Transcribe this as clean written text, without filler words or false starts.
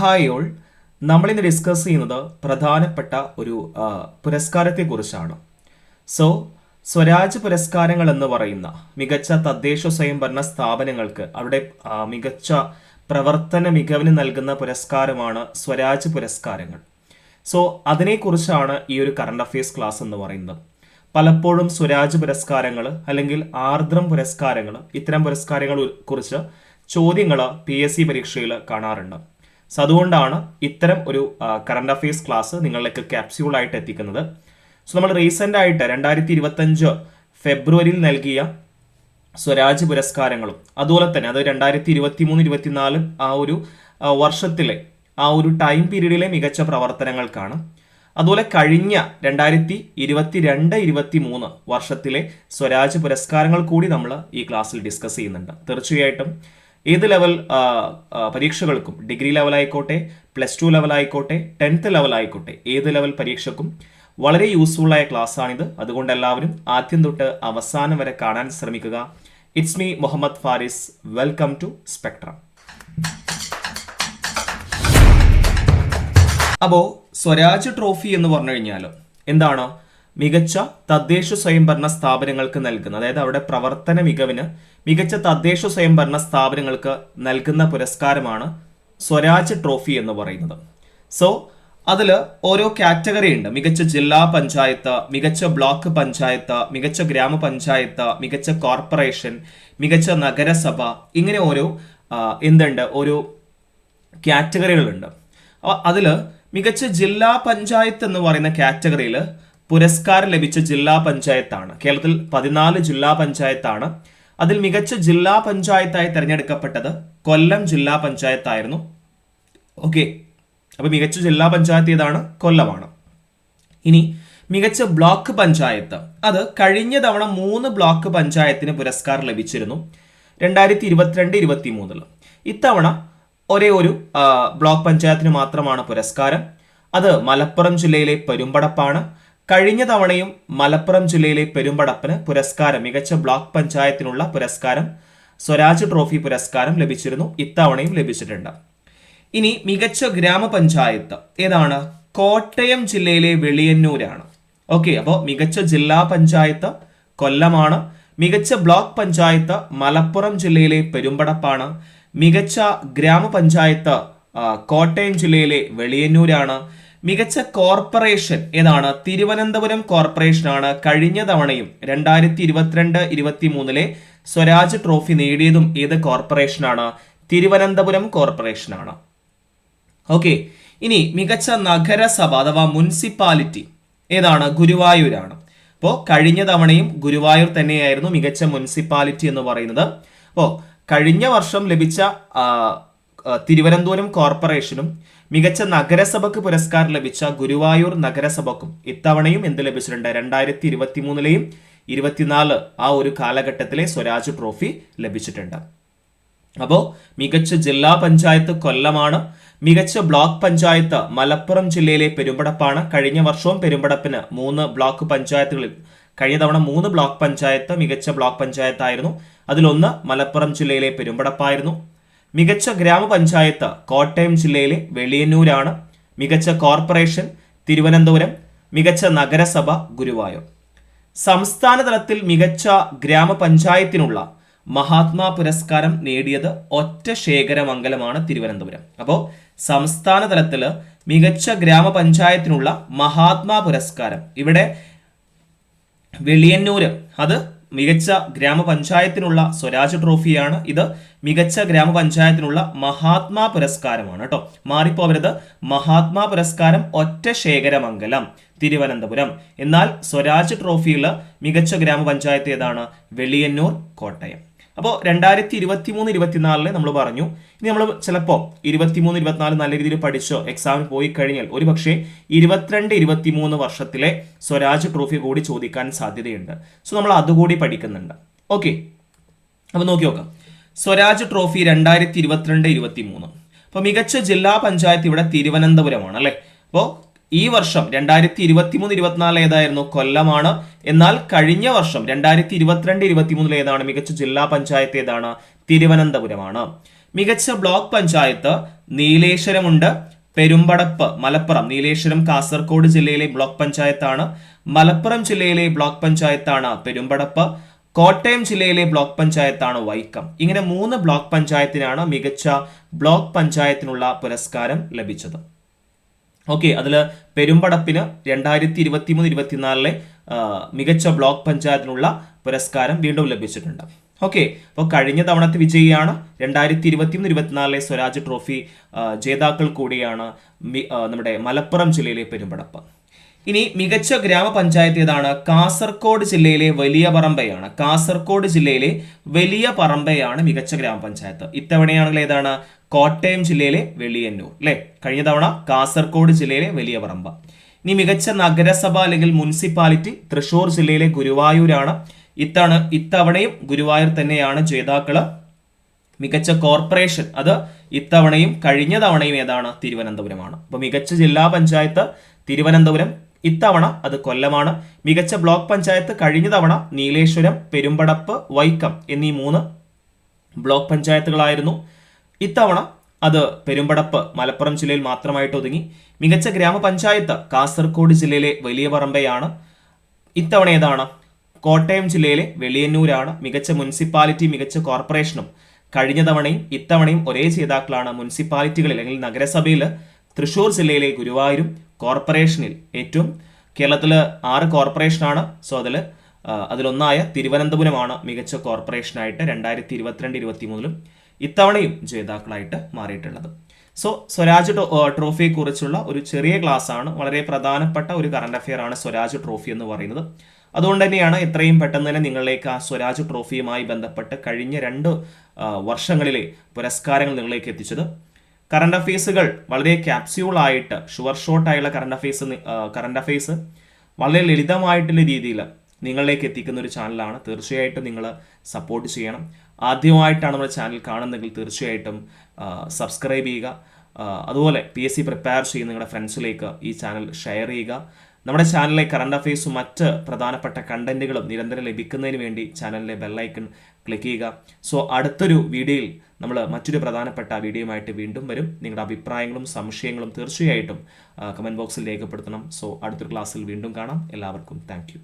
Hi all, നമ്മളിന്ന് discuss ചെയ്യുന്നത് പ്രധാനപ്പെട്ട ഒരു പുരസ്കാരത്തെക്കുറിച്ചാണ്. സോ സ്വരാജ് പുരസ്കാരങ്ങൾ എന്ന് പറയുന്ന മികച്ച തദ്ദേശ സ്വയംഭരണ സ്ഥാപനങ്ങൾക്ക് അവരുടെ മികച്ച പ്രവർത്തന മികവിന് നൽകുന്ന പുരസ്കാരമാണ് സ്വരാജ് പുരസ്കാരങ്ങൾ. സോ അതിനെക്കുറിച്ചാണ് ഈ ഒരു കറണ്ട് അഫയേഴ്സ് ക്ലാസ് എന്ന് പറയുന്നത്. പലപ്പോഴും സ്വരാജ് പുരസ്കാരങ്ങൾ അല്ലെങ്കിൽ ആർദ്രം പുരസ്കാരങ്ങൾ, ഇത്തരം പുരസ്കാരങ്ങളെ കുറിച്ച് ചോദ്യങ്ങൾ PSC പരീക്ഷയിൽ കാണാറുണ്ട്. സോ അതുകൊണ്ടാണ് ഇത്തരം ഒരു കറണ്ട് അഫയേഴ്സ് ക്ലാസ് നിങ്ങളിലേക്ക് ക്യാപ്സ്യൂളായിട്ട് എത്തിക്കുന്നത്. സോ നമ്മൾ റീസെൻ്റ് ആയിട്ട് 2025 ഫെബ്രുവരിയിൽ നൽകിയ സ്വരാജ് പുരസ്കാരങ്ങളും അതുപോലെ തന്നെ അത് 2023-24 ആ ഒരു വർഷത്തിലെ ആ ഒരു ടൈം പീരീഡിലെ മികച്ച പ്രവർത്തനങ്ങൾക്കാണ്. അതുപോലെ കഴിഞ്ഞ 2022-23 വർഷത്തിലെ സ്വരാജ് പുരസ്കാരങ്ങൾ കൂടി നമ്മൾ ഈ ക്ലാസ്സിൽ ഡിസ്കസ് ചെയ്യുന്നുണ്ട്. തീർച്ചയായിട്ടും ഏത് ലെവൽ പരീക്ഷകൾക്കും, ഡിഗ്രി ലെവൽ ആയിക്കോട്ടെ, +2 ലെവൽ ആയിക്കോട്ടെ, 10th ലെവൽ ആയിക്കോട്ടെ, ഏത് ലെവൽ പരീക്ഷക്കും വളരെ യൂസ്ഫുൾ ആയ ക്ലാസ് ആണിത്. അതുകൊണ്ട് എല്ലാവരും ആദ്യം തൊട്ട് അവസാനം വരെ കാണാൻ ശ്രമിക്കുക. It's me Muhammad Faris. Welcome to spectrum. അപ്പോൾ സ്വരാജ് ട്രോഫി എന്ന് പറഞ്ഞു കഴിഞ്ഞാൽ എന്താണ്? മികച്ച തദ്ദേശ സ്വയംഭരണ സ്ഥാപനങ്ങൾക്ക് നൽകുന്ന, അതായത് അവരുടെ പ്രവർത്തന മികവിന് മികച്ച തദ്ദേശ സ്വയംഭരണ സ്ഥാപനങ്ങൾക്ക് നൽകുന്ന പുരസ്കാരമാണ് സ്വരാജ് ട്രോഫി എന്ന് പറയുന്നത്. സോ അതിൽ ഓരോ കാറ്റഗറി ഉണ്ട്. മികച്ച ജില്ലാ പഞ്ചായത്ത്, മികച്ച ബ്ലോക്ക് പഞ്ചായത്ത്, മികച്ച ഗ്രാമപഞ്ചായത്ത്, മികച്ച കോർപ്പറേഷൻ, മികച്ച നഗരസഭ, ഇങ്ങനെ ഓരോ ഓരോ കാറ്റഗറികളുണ്ട്. അതിൽ മികച്ച ജില്ലാ പഞ്ചായത്ത് എന്ന് പറയുന്ന കാറ്റഗറിയിൽ പുരസ്കാരം ലഭിച്ച ജില്ലാ പഞ്ചായത്താണ്. കേരളത്തിൽ 14 ജില്ലാ പഞ്ചായത്താണ്. അതിൽ മികച്ച ജില്ലാ പഞ്ചായത്തായി തിരഞ്ഞെടുക്കപ്പെട്ടത് കൊല്ലം ജില്ലാ പഞ്ചായത്തായിരുന്നു. ഓക്കെ, അപ്പോൾ മികച്ച ജില്ലാ പഞ്ചായത്ത് ഏതാണ്? കൊല്ലമാണ്. ഇനി മികച്ച ബ്ലോക്ക് പഞ്ചായത്ത്, അത് കഴിഞ്ഞ തവണ 3 ബ്ലോക്ക് പഞ്ചായത്തിന് പുരസ്കാരം ലഭിച്ചിരുന്നു 2022-23. ഇത്തവണ ഒരേ ഒരു ബ്ലോക്ക് പഞ്ചായത്തിന് മാത്രമാണ് പുരസ്കാരം. അത് മലപ്പുറം ജില്ലയിലെ പെരുമ്പടപ്പാണ്. കഴിഞ്ഞ തവണയും മലപ്പുറം ജില്ലയിലെ പെരുമ്പടപ്പിന് പുരസ്കാരം, മികച്ച ബ്ലോക്ക് പഞ്ചായത്തിനുള്ള പുരസ്കാരം, സ്വരാജ് ട്രോഫി പുരസ്കാരം ലഭിച്ചിരുന്നു. ഇത്തവണയും ലഭിച്ചിട്ടുണ്ട്. ഇനി മികച്ച ഗ്രാമപഞ്ചായത്ത് ഏതാണ്? കോട്ടയം ജില്ലയിലെ വെളിയന്നൂരാണ്. ഓക്കെ, അപ്പോൾ മികച്ച ജില്ലാ പഞ്ചായത്ത് കൊല്ലമാണ്. മികച്ച ബ്ലോക്ക് പഞ്ചായത്ത് മലപ്പുറം ജില്ലയിലെ പെരുമ്പടപ്പാണ്. മികച്ച ഗ്രാമപഞ്ചായത്ത് കോട്ടയം ജില്ലയിലെ വെളിയന്നൂരാണ്. മികച്ച കോർപ്പറേഷൻ ഏതാണ്? തിരുവനന്തപുരം കോർപ്പറേഷനാണ്. കഴിഞ്ഞ തവണയും 2022-23 സ്വരാജ് ട്രോഫി നേടിയതും ഏത് കോർപ്പറേഷനാണ്? തിരുവനന്തപുരം കോർപ്പറേഷനാണ്. ഓക്കെ, ഇനി മികച്ച നഗരസഭ അഥവാ മുനിസിപ്പാലിറ്റി ഏതാണ്? ഗുരുവായൂരാണ്. അപ്പോൾ കഴിഞ്ഞ തവണയും ഗുരുവായൂർ തന്നെയായിരുന്നു മികച്ച മുനിസിപ്പാലിറ്റി എന്ന് പറയുന്നത്. അപ്പോൾ കഴിഞ്ഞ വർഷം ലഭിച്ച തിരുവനന്തപുരം കോർപ്പറേഷനും മികച്ച നഗരസഭയ്ക്ക് പുരസ്കാരം ലഭിച്ച ഗുരുവായൂർ നഗരസഭക്കും ഇത്തവണയും എന്ത് ലഭിച്ചിട്ടുണ്ട്? 2023-24 ആ ഒരു കാലഘട്ടത്തിലെ സ്വരാജ് ട്രോഫി ലഭിച്ചിട്ടുണ്ട്. അപ്പോൾ മികച്ച ജില്ലാ പഞ്ചായത്ത് കൊല്ലമാണ്. മികച്ച ബ്ലോക്ക് പഞ്ചായത്ത് മലപ്പുറം ജില്ലയിലെ പെരുമ്പടപ്പാണ്. കഴിഞ്ഞ വർഷവും പെരുമ്പടപ്പിന് 3 ബ്ലോക്ക് പഞ്ചായത്തുകളിൽ, കഴിഞ്ഞ തവണ 3 ബ്ലോക്ക് പഞ്ചായത്ത് മികച്ച ബ്ലോക്ക് പഞ്ചായത്തായിരുന്നു. അതിലൊന്ന് മലപ്പുറം ജില്ലയിലെ പെരുമ്പടപ്പായിരുന്നു. മികച്ച ഗ്രാമപഞ്ചായത്ത് കോട്ടയം ജില്ലയിലെ വെളിയന്നൂരാണ്. മികച്ച കോർപ്പറേഷൻ തിരുവനന്തപുരം. മികച്ച നഗരസഭ ഗുരുവായൂർ. സംസ്ഥാന തലത്തിൽ മികച്ച ഗ്രാമപഞ്ചായത്തിനുള്ള മഹാത്മാ പുരസ്കാരം നേടിയത് ഒറ്റശേഖരമംഗലമാണ്, തിരുവനന്തപുരം. അപ്പോൾ സംസ്ഥാന തലത്തിൽ മികച്ച ഗ്രാമപഞ്ചായത്തിനുള്ള മഹാത്മാ പുരസ്കാരം ഇവിടെ വെളിയന്നൂര്, അത് മികച്ച ഗ്രാമപഞ്ചായത്തിനുള്ള സ്വരാജ് ട്രോഫിയാണ്. ഇത് മികച്ച ഗ്രാമപഞ്ചായത്തിനുള്ള മഹാത്മാ പുരസ്കാരമാണ് കേട്ടോ, മാറിപ്പോവരുത്. മഹാത്മാ പുരസ്കാരം ഒറ്റശേഖരമംഗലം തിരുവനന്തപുരം. എന്നാൽ സ്വരാജ് ട്രോഫിയിൽ മികച്ച ഗ്രാമപഞ്ചായത്ത് ഏതാണ്? വെളിയന്നൂർ കോട്ടയം. അപ്പോൾ 2023-24 നമ്മൾ പറഞ്ഞു. ഇനി നമ്മൾ ചിലപ്പോൾ 23-24 നല്ല രീതിയിൽ പഠിച്ചോ എക്സാമിന് പോയി കഴിഞ്ഞാൽ ഒരു പക്ഷേ 22-23 വർഷത്തിലെ സ്വരാജ് ട്രോഫി കൂടി ചോദിക്കാൻ സാധ്യതയുണ്ട്. സോ നമ്മൾ അതുകൂടി പഠിക്കുന്നുണ്ട്. ഓക്കെ, അപ്പോൾ നോക്കി നോക്കാം. സ്വരാജ് ട്രോഫി 2022-23. അപ്പോൾ മികച്ച ജില്ലാ പഞ്ചായത്ത് ഇവിടെ തിരുവനന്തപുരമാണ് അല്ലേ. അപ്പോൾ ഈ വർഷം 2023-24 ഏതായിരുന്നു? കൊല്ലമാണ്. എന്നാൽ കഴിഞ്ഞ വർഷം 2022-23 ഏതാണ്? മികച്ച ജില്ലാ പഞ്ചായത്ത് ഏതാണ്? തിരുവനന്തപുരമാണ്. മികച്ച ബ്ലോക്ക് പഞ്ചായത്ത് നീലേശ്വരമുണ്ട്, പെരുമ്പടപ്പ് മലപ്പുറം. നീലേശ്വരം കാസർഗോഡ് ജില്ലയിലെ ബ്ലോക്ക് പഞ്ചായത്താണ്. മലപ്പുറം ജില്ലയിലെ ബ്ലോക്ക് പഞ്ചായത്താണ് പെരുമ്പടപ്പ്. കോട്ടയം ജില്ലയിലെ ബ്ലോക്ക് പഞ്ചായത്താണ് വൈക്കം. ഇങ്ങനെ 3 ബ്ലോക്ക് പഞ്ചായത്തിനാണ് മികച്ച ബ്ലോക്ക് പഞ്ചായത്തിനുള്ള പുരസ്കാരം ലഭിച്ചത്. ഓക്കെ, അതിൽ പെരുമ്പടപ്പിന് 2023-24 മികച്ച ബ്ലോക്ക് പഞ്ചായത്തിനുള്ള പുരസ്കാരം വീണ്ടും ലഭിച്ചിട്ടുണ്ട്. ഓക്കെ, അപ്പോൾ കഴിഞ്ഞ തവണത്തെ വിജയിയാണ്. 2023-24 സ്വരാജ് ട്രോഫി ജേതാക്കൾ കൂടിയാണ് നമ്മുടെ മലപ്പുറം ജില്ലയിലെ പെരുമ്പടപ്പ്. ഇനി മികച്ച ഗ്രാമപഞ്ചായത്ത് ഏതാണ്? കാസർഗോഡ് ജില്ലയിലെ വലിയ പറമ്പയാണ്. കാസർഗോഡ് ജില്ലയിലെ വലിയ പറമ്പയാണ് മികച്ച ഗ്രാമപഞ്ചായത്ത്. ഇത്തവണയാണെങ്കിൽ ഏതാണ്? കോട്ടയം ജില്ലയിലെ വെളിയന്നൂർ അല്ലെ. കഴിഞ്ഞ തവണ കാസർഗോഡ് ജില്ലയിലെ വലിയ പറമ്പ. ഇനി മികച്ച നഗരസഭ അല്ലെങ്കിൽ മുനിസിപ്പാലിറ്റി തൃശൂർ ജില്ലയിലെ ഗുരുവായൂരാണ്. ഇത്തവണയും ഗുരുവായൂർ തന്നെയാണ് ജേതാക്കള്. മികച്ച കോർപ്പറേഷൻ അത് ഇത്തവണയും കഴിഞ്ഞ തവണയും ഏതാണ്? തിരുവനന്തപുരമാണ്. അപ്പൊ മികച്ച ജില്ലാ പഞ്ചായത്ത് തിരുവനന്തപുരം, ഇത്തവണ അത് കൊല്ലമാണ്. മികച്ച ബ്ലോക്ക് പഞ്ചായത്ത് കഴിഞ്ഞ തവണ നീലേശ്വരം, പെരുമ്പടപ്പ്, വൈക്കം എന്നീ 3 ബ്ലോക്ക് പഞ്ചായത്തുകളായിരുന്നു. ഇത്തവണ അത് പെരുമ്പടപ്പ് മലപ്പുറം ജില്ലയിൽ മാത്രമായിട്ട് ഒതുങ്ങി. മികച്ച ഗ്രാമപഞ്ചായത്ത് കാസർഗോഡ് ജില്ലയിലെ വലിയ പറമ്പയാണ്. ഇത്തവണ ഏതാണ്? കോട്ടയം ജില്ലയിലെ വെളിയന്നൂരാണ്. മികച്ച മുനിസിപ്പാലിറ്റി മികച്ച കോർപ്പറേഷനും കഴിഞ്ഞ തവണയും ഇത്തവണയും ഒരേ ജേതാക്കളാണ്. മുനിസിപ്പാലിറ്റികളിൽ അല്ലെങ്കിൽ നഗരസഭയിൽ തൃശൂർ ജില്ലയിലെ ഗുരുവായൂരും, കോർപ്പറേഷനിൽ ഏറ്റവും കേരളത്തിൽ 6 കോർപ്പറേഷനാണ്. സോ അതിലൊന്നായ തിരുവനന്തപുരമാണ് മികച്ച കോർപ്പറേഷനായിട്ട് 2022-23 ഇത്തവണയും ജേതാക്കളായിട്ട് മാറിയിട്ടുള്ളത്. സോ സ്വരാജ് ട്രോഫിയെ കുറിച്ചുള്ള ഒരു ചെറിയ ക്ലാസ് ആണ്. വളരെ പ്രധാനപ്പെട്ട ഒരു കറണ്ട് അഫെയർ ആണ് സ്വരാജ് ട്രോഫി എന്ന് പറയുന്നത്. അതുകൊണ്ട് തന്നെയാണ് എത്രയും പെട്ടെന്ന് തന്നെ നിങ്ങളിലേക്ക് ആ സ്വരാജ് ട്രോഫിയുമായി ബന്ധപ്പെട്ട് കഴിഞ്ഞ 2 വർഷങ്ങളിലെ പുരസ്കാരങ്ങൾ നിങ്ങളിലേക്ക് എത്തിച്ചത്. കറണ്ട് അഫെയർസുകൾ വളരെ ക്യാപ്സ്യൂളായിട്ട് ഷുവർ ഷോട്ടായുള്ള കറണ്ട് അഫെയർസ് വളരെ ലളിതമായിട്ടുള്ള രീതിയിൽ നിങ്ങളിലേക്ക് എത്തിക്കുന്ന ഒരു ചാനലാണ്. തീർച്ചയായിട്ടും നിങ്ങൾ സപ്പോർട്ട് ചെയ്യണം. ആദ്യമായിട്ടാണ് നമ്മുടെ ചാനൽ കാണുന്നതെങ്കിൽ തീർച്ചയായിട്ടും സബ്സ്ക്രൈബ് ചെയ്യുക. അതുപോലെ PSC പ്രിപ്പയർ ചെയ്യുന്ന നിങ്ങളുടെ ഫ്രണ്ട്സിലേക്ക് ഈ ചാനൽ ഷെയർ ചെയ്യുക. നമ്മുടെ ചാനലിലെ കറണ്ട് അഫെയർസും മറ്റ് പ്രധാനപ്പെട്ട കണ്ടന്റുകളും നിരന്തരം ലഭിക്കുന്നതിന് വേണ്ടി ചാനലിലെ ബെല്ലൈക്കൺ ക്ലിക്ക് ചെയ്യുക. സോ അടുത്തൊരു വീഡിയോയിൽ നമ്മൾ മറ്റൊരു പ്രധാനപ്പെട്ട വീഡിയോയുമായിട്ട് വീണ്ടും വരും. നിങ്ങളുടെ അഭിപ്രായങ്ങളും സംശയങ്ങളും തീർച്ചയായിട്ടും കമൻറ്റ് ബോക്സിൽ രേഖപ്പെടുത്തണം. സോ അടുത്തൊരു ക്ലാസ്സിൽ വീണ്ടും കാണാം. എല്ലാവർക്കും താങ്ക്